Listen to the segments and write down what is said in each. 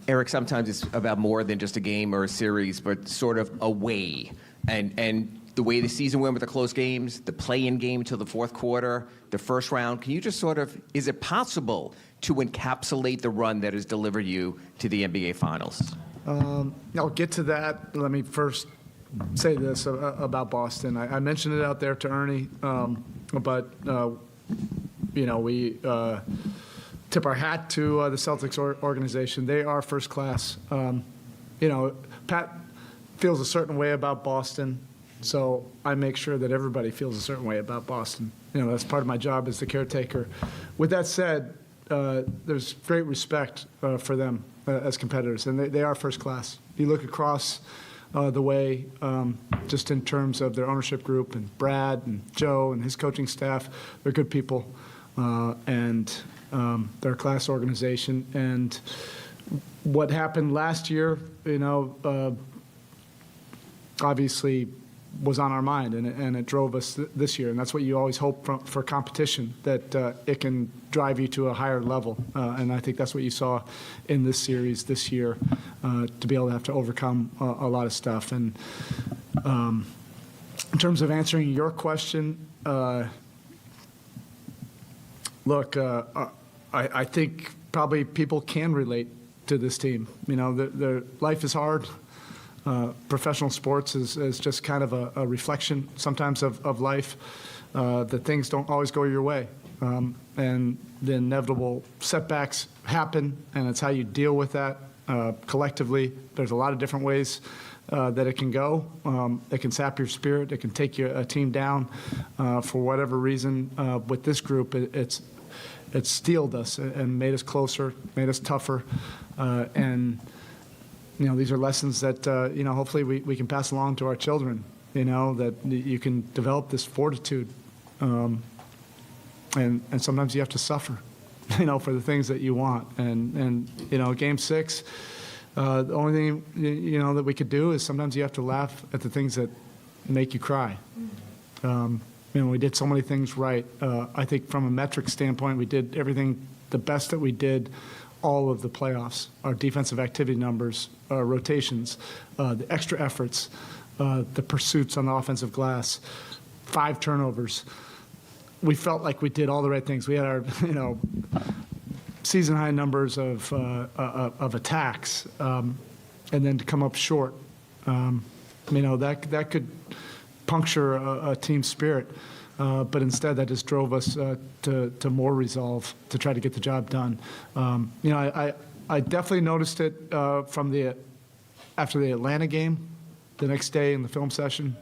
Erik, sometimes it's about more than just a game or a series, but sort of a way. And the way the season went with the close games, the play-in game till the fourth quarter, the first round, can you just sort of, is it possible to encapsulate the run that has delivered you to the NBA Finals? I'll get to that. Let me first say this about Boston. I mentioned it out there to Ernie, but we tip our hat to the Celtics organization. They are first class. Pat feels a certain way about Boston, so I make sure that everybody feels a certain way about Boston. That's part of my job as the caretaker. With that said, there's great respect for them as competitors, and they are first class. You look across the way, just in terms of their ownership group and Brad and Joe and his coaching staff, they're good people, and they're a class organization. And what happened last year, obviously was on our mind, and it drove us this year. And that's what you always hope for competition, that it can drive you to a higher level. And I think that's what you saw in this series this year, to be able to have to overcome a lot of stuff. And in terms of answering your question, look, I think probably people can relate to this team. Their life is hard. Professional sports is just kind of a reflection sometimes of life, that things don't always go your way. And the inevitable setbacks happen, and it's how you deal with that collectively. There's a lot of different ways that it can go. It can sap your spirit. It can take a team down for whatever reason. With this group, it's steeled us and made us closer, made us tougher, and these are lessons that, hopefully we can pass along to our children, that you can develop this fortitude. And sometimes you have to suffer, for the things that you want. And Game 6, the only thing, that we could do is sometimes you have to laugh at the things that make you cry. We did so many things right. I think from a metric standpoint, we did everything the best that we did all of the playoffs. Our defensive activity numbers, our rotations, the extra efforts, the pursuits on the offensive glass, 5 turnovers. We felt like we did all the right things. We had our, season high numbers of attacks, and then to come up short, that could puncture a team spirit. But instead, that just drove us to more resolve to try to get the job done. I definitely noticed it after the Atlanta game, the next day in the film session,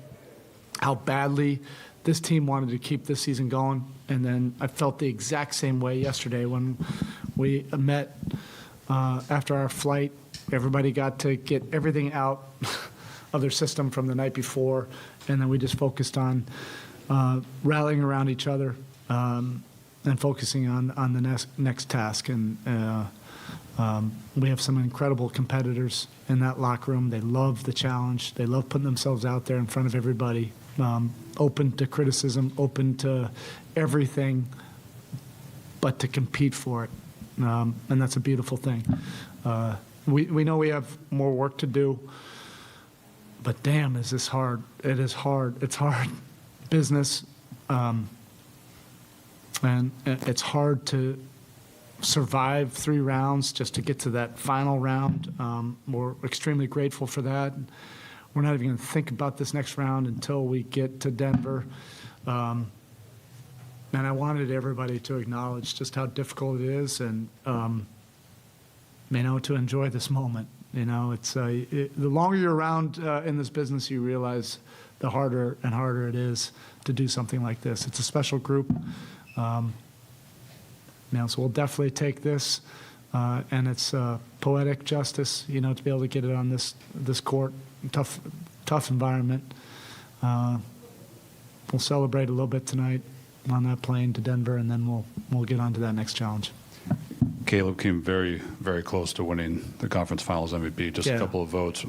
how badly this team wanted to keep this season going. And then I felt the exact same way yesterday when we met after our flight. Everybody got to get everything out of their system from the night before, and then we just focused on rallying around each other and focusing on the next task. And we have some incredible competitors in that locker room. They love the challenge. They love putting themselves out there in front of everybody, open to criticism, open to everything, but to compete for it. And that's a beautiful thing. We know we have more work to do, but damn, is this hard. It is hard. It's hard business, and it's hard to survive 3 rounds just to get to that final round. We're extremely grateful for that. We're not even going to think about this next round until we get to Denver. And I wanted everybody to acknowledge just how difficult it is, and to enjoy this moment. It's the longer you're around in this business, you realize the harder and harder it is to do something like this. It's a special group. So we'll definitely take this, and it's poetic justice, to be able to get it on this court, tough environment. We'll celebrate a little bit tonight on that plane to Denver, and then we'll get on to that next challenge. Caleb came very, very close to winning the conference finals MVP, just a couple of votes.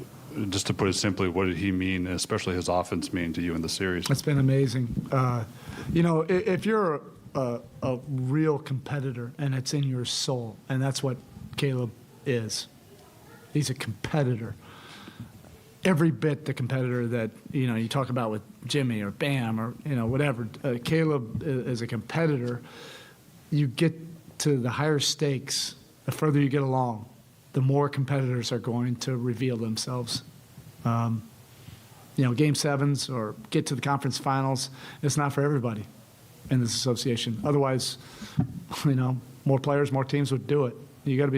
Just to put it simply, what did he mean, especially his offense, mean to you in the series? It's been amazing. If you're a real competitor and it's in your soul, and that's what Caleb is, He's a competitor. Every bit the competitor that, you talk about with Jimmy or Bam or, whatever. Caleb is a competitor. You get to the higher stakes, the further you get along, the more competitors are going to reveal themselves. Game sevens or get to the conference finals, it's not for everybody in this association. Otherwise, more players, more teams would do it. You have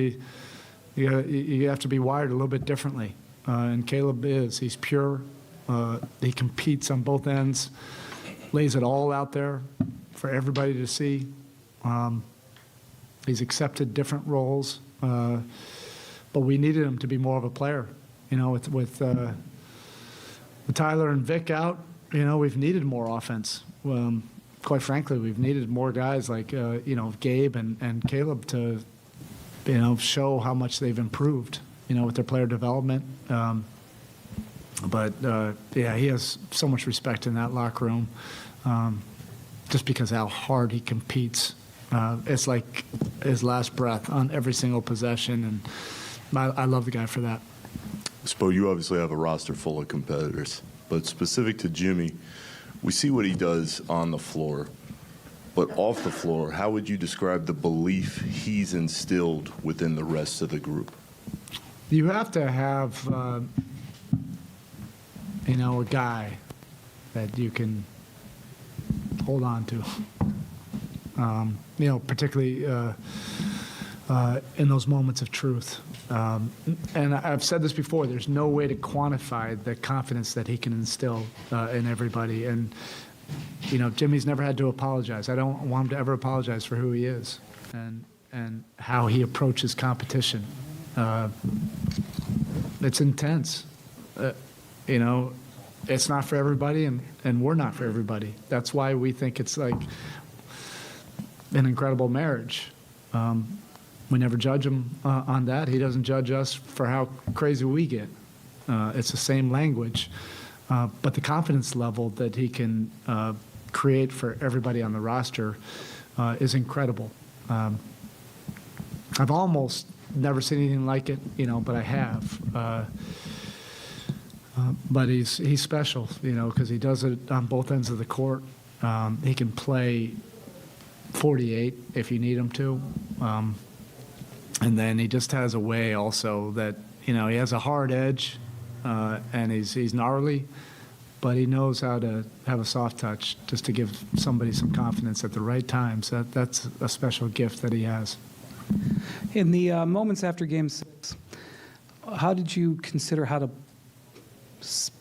to be wired a little bit differently. And Caleb he's pure. He competes on both ends, lays it all out there for everybody to see. He's accepted different roles, but we needed him to be more of a player. With Tyler and Vic out, we've needed more offense. Quite frankly, we've needed more guys like Gabe and Caleb to show how much they've improved. With their player development. But he has so much respect in that locker room just because of how hard he competes. It's like his last breath on every single possession, and I love the guy for that. Spo, you obviously have a roster full of competitors, but specific to Jimmy, we see what he does on the floor. But off the floor, how would you describe the belief he's instilled within the rest of the group? You have to have, a guy that you can hold on to, particularly in those moments of truth. And I've said this before, there's no way to quantify the confidence that he can instill in everybody. And, Jimmy's never had to apologize. I don't want him to ever apologize for who he is and how he approaches competition. It's intense. It's not for everybody, and we're not for everybody. That's why we think it's like an incredible marriage. We never judge him on that. He doesn't judge us for how crazy we get. It's the same language. But the confidence level that he can create for everybody on the roster is incredible. I've almost never seen anything like it, but I have. But he's special, because he does it on both ends of the court. He can play 48 if you need him to. And then he just has a way also that, he has a hard edge, and he's gnarly, but he knows how to have a soft touch just to give somebody some confidence at the right times. That's a special gift that he has. In the moments after Game 6, how did you consider how to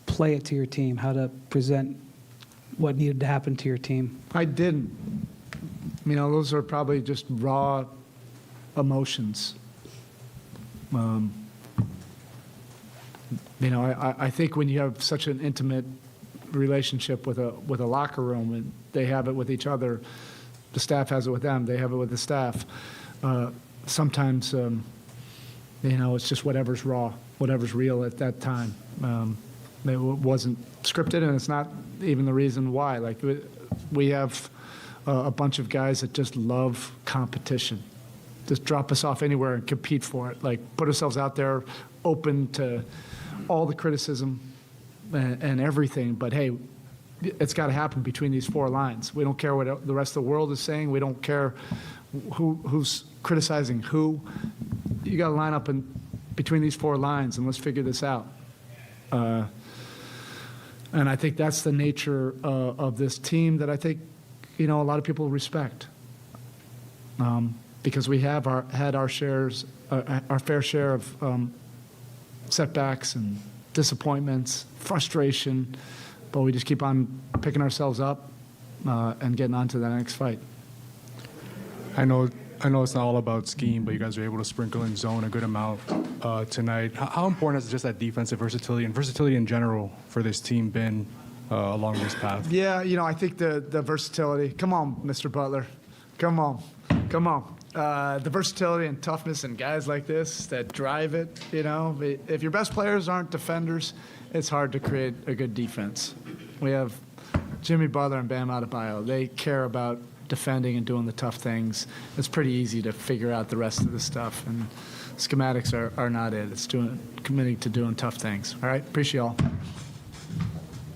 play it to your team, how to present what needed to happen to your team? I didn't. Those are probably just raw emotions. I think when you have such an intimate relationship with a locker room, and they have it with each other, the staff has it with them, they have it with the staff. Sometimes, it's just whatever's raw, whatever's real at that time. It wasn't scripted, and it's not even the reason why. Like, we have a bunch of guys that just love competition. Just drop us off anywhere and compete for it. Like, put ourselves out there, open to all the criticism and everything. But, hey, it's got to happen between these four lines. We don't care what the rest of the world is saying. We don't care who's criticizing who. You got to line up between these four lines, and let's figure this out. And I think that's the nature of this team that I think, a lot of people respect. Because we have had our fair share of setbacks and disappointments, frustration, but we just keep on picking ourselves up and getting on to the next fight. I know it's not all about scheme, but you guys are able to sprinkle in zone a good amount tonight. How important has just that defensive versatility and versatility in general for this team been along this path? Yeah, I think the versatility. Come on, Mr. Butler. Come on. The versatility and toughness and guys like this that drive it, If your best players aren't defenders, it's hard to create a good defense. We have Jimmy Butler and Bam Adebayo. They care about defending and doing the tough things. It's pretty easy to figure out the rest of the stuff. And schematics are not it. It's committing to doing tough things. All right, appreciate y'all.